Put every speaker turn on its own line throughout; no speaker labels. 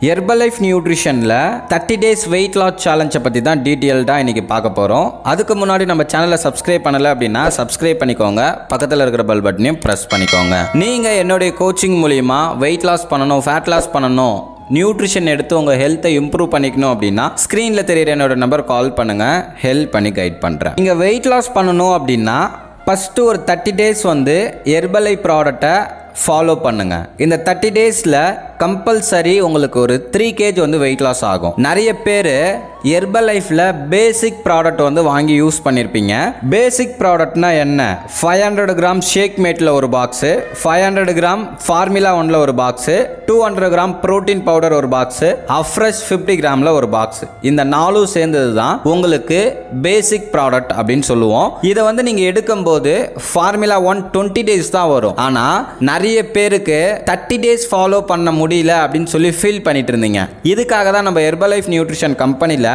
Herbalife நியூட்ரிஷனில் 30 days weight loss சேலஞ்சை பற்றி தான் டீட்டெயில்டாக இன்றைக்கி பார்க்க போகிறோம். அதுக்கு முன்னாடி நம்ம சேனலை சப்ஸ்கிரைப் பண்ணலை அப்படின்னா சப்ஸ்கிரைப் பண்ணிக்கோங்க, பக்கத்தில் இருக்கிற பெல் பட்டனையும் ப்ரெஸ் பண்ணிக்கோங்க. நீங்கள் என்னுடைய கோச்சிங் மூலிமா வெயிட் லாஸ் பண்ணணும், ஃபேட் லாஸ் பண்ணணும், நியூட்ரிஷன் எடுத்து உங்கள் ஹெல்த்தை இம்ப்ரூவ் பண்ணிக்கணும் அப்படின்னா ஸ்க்ரீனில் தெரியுற என்னோட நம்பர் கால் பண்ணுங்கள், ஹெல்ப் பண்ணி கைட் பண்ணுறேன். நீங்கள் வெயிட் லாஸ் பண்ணணும் அப்படின்னா ஃபஸ்ட்டு ஒரு 30 days ஹெர்பலைஃப் ப்ராடக்டை ஃபாலோ பண்ணுங்கள். இந்த 30 daysல கம்பல்சரி உங்களுக்கு ஒரு 3 kg வெயிட் லாஸ் ஆகும். நிறைய பேர் ஹெர்பலைஃப்ல பேசிக் ப்ராடக்ட் வாங்கி யூஸ் பண்ணியிருப்பீங்க. பேசிக் ப்ராடக்ட்னா என்ன? 500 கிராம் ஷேக் மேட்டில் ஒரு பாக்ஸு, 500 கிராம் ஃபார்முலா 1ல் ஒரு பாக்ஸு, 200 கிராம் ப்ரோட்டீன் பவுடர் ஒரு பாக்ஸு, அஃப்ரெஷ் 50 கிராமில் ஒரு பாக்ஸு. இந்த 4 சேர்ந்தது தான் உங்களுக்கு பேசிக் ப்ராடக்ட் அப்படின்னு சொல்லுவோம். இதை நீங்கள் எடுக்கும்போது ஃபார்முலா 1 20 days தான் வரும். ஆனால் நிறைய பேருக்கு 30 days ஃபாலோ பண்ண முடியல அப்படின்னு சொல்லி ஃபீல் பண்ணிட்டு இருந்தீங்க. இதுக்காக தான் நம்ம ஹெர்பலைஃப் நியூட்ரிஷன் கம்பெனியில்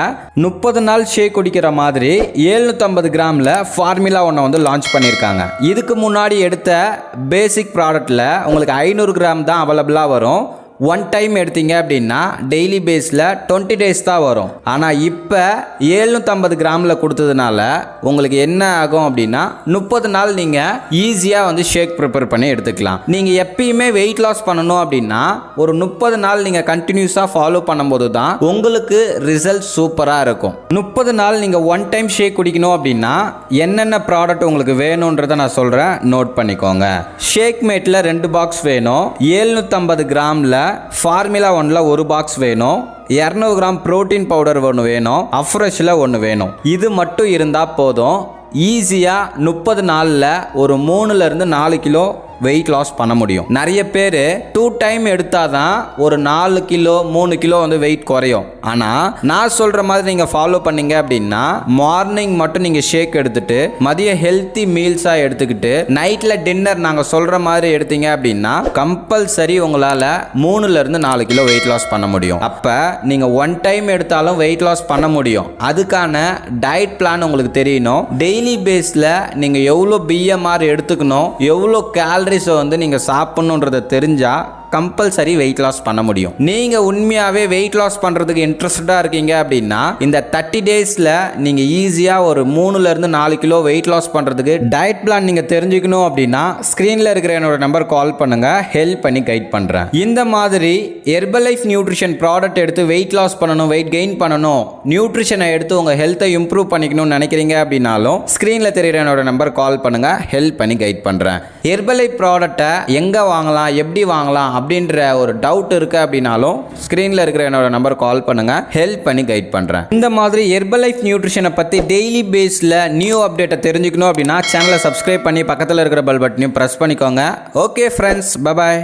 30 நாள் ஷேக் குடிக்கிற மாதிரி 750 கிராமில் ஃபார்முலா 1 லான்ச் பண்ணியிருக்காங்க. இதுக்கு முன்னாடி எடுத்த பேசிக் ப்ராடக்டில் உங்களுக்கு 500 கிராம் தான் அவைலபிளாக வரும். ஒன் டைம் எடுத்தீங்க அப்படின்னா டெய்லி பேஸில் 20 days தான் வரும். ஆனால் இப்போ 750 கிராமில் கொடுத்ததுனால உங்களுக்கு என்ன ஆகும் அப்படின்னா 30 நாள் நீங்கள் ஈஸியாக ஷேக் ப்ரிப்பேர் பண்ணி எடுத்துக்கலாம். நீங்கள் எப்பயுமே வெயிட் லாஸ் பண்ணணும் அப்படின்னா ஒரு 30 நாள் நீங்கள் கண்டினியூஸாக ஃபாலோ பண்ணும்போது தான் உங்களுக்கு ரிசல்ட் சூப்பராக இருக்கும். 30 நாள் நீங்கள் ஒன் டைம் ஷேக் குடிக்கணும் அப்படின்னா என்னென்ன ப்ராடக்ட் உங்களுக்கு வேணுன்றதை நான் சொல்கிறேன், நோட் பண்ணிக்கோங்க. ஷேக் மேட்டில் 2 பாக்ஸ் வேணும், 750 கிராமில் ஃபார்முலா 1ல் ஒரு பாக்ஸ் வேணும், 200 கிராம் ப்ரோட்டீன் பவுடர் ஒன்று வேணும், அஃப்ரெஷ்ஷில் ஒன்று வேணும். இது மட்டும் இருந்தால் போதும். ஈஸியாக 30 நாளில் ஒரு 3லேருந்து 4 கிலோ வெயிட் லாஸ் பண்ண முடியும். நிறைய பேர் 2 டைம் எடுத்தாதான் ஒரு 4 கிலோ 3 கிலோ வெயிட் குறையும். ஆனால் நான் சொல்கிற மாதிரி நீங்கள் ஃபாலோ பண்ணீங்க அப்படின்னா மார்னிங் மட்டும் நீங்கள் ஷேக் எடுத்துட்டு மதியம் ஹெல்த்தி மீல்ஸாக எடுத்துக்கிட்டு நைட்டில் டின்னர் நாங்கள் சொல்கிற மாதிரி எடுத்தீங்க அப்படின்னா கம்பல்சரி உங்களால் 3லேருந்து 4 கிலோ வெயிட் லாஸ் பண்ண முடியும். அப்போ நீங்கள் ஒன் டைம் எடுத்தாலும் வெயிட் லாஸ் பண்ண முடியும். அதுக்கான டயட் பிளான் உங்களுக்கு தெரியணும். டெய்லி பேஸில் நீங்கள் எவ்வளோ BMR எடுத்துக்கணும், எவ்வளோ கேலரி நீங்கள் சாப்பிடணுன்றதை தெரிஞ்சா கம்பல்சரி வெயிட் லாஸ் பண்ண முடியும். நீங்க உண்மையாவே வெயிட் லாஸ் பண்றதுக்கு இன்ட்ரெஸ்டடா இருக்கீங்க அப்படின்னா இந்த 30 daysல நீங்க ஈஸியா ஒரு 3லேருந்து 4 கிலோ வெயிட் லாஸ் பண்றதுக்கு டயட் பிளான் நீங்க தெரிஞ்சுக்கணும் அப்படின்னா ஸ்கிரீன்ல இருக்கிற என்னோட நம்பர் கால் பண்ணுங்க, ஹெல்ப் பண்ணி கைட் பண்றேன். இந்த மாதிரி ஹெர்பலைஃப் நியூட்ரிஷன் ப்ராடக்ட் எடுத்து வெயிட் லாஸ் பண்ணணும், வெயிட் கெயின் பண்ணணும், நியூட்ரிஷனை எடுத்து உங்க ஹெல்த்தை இம்ப்ரூவ் பண்ணிக்கணும்னு நினைக்கிறீங்க அப்படின்னாலும் ஸ்கிரீன்ல தெரியுற என்னோட நம்பர் கால் பண்ணுங்க, ஹெல்ப் பண்ணி கைட் பண்றேன். ஹெர்பலைஃப் ப்ராடக்ட்டை எங்க வாங்கலாம், எப்படி வாங்கலாம் அப்படின்ற ஒரு டவுட் இருக்கு அப்படின்னாலும் ஸ்கிரீன்ல இருக்கிற என்னோட நம்பர் கால் பண்ணுங்க, ஹெல்ப் பண்ணி கைட் பண்றேன். இந்த மாதிரி ஹெர்பலைஃப் நியூட்ரிஷனை பத்தி டெய்லி பேஸ்ல நியூ அப்டேட்டை தெரிஞ்சுக்கணும் அப்படின்னா சேனலை சப்ஸ்கிரைப் பண்ணி பக்கத்தில் இருக்கிற பெல் பட்டனையும் பிரஸ் பண்ணிக்கோங்க. Okay friends, bye bye.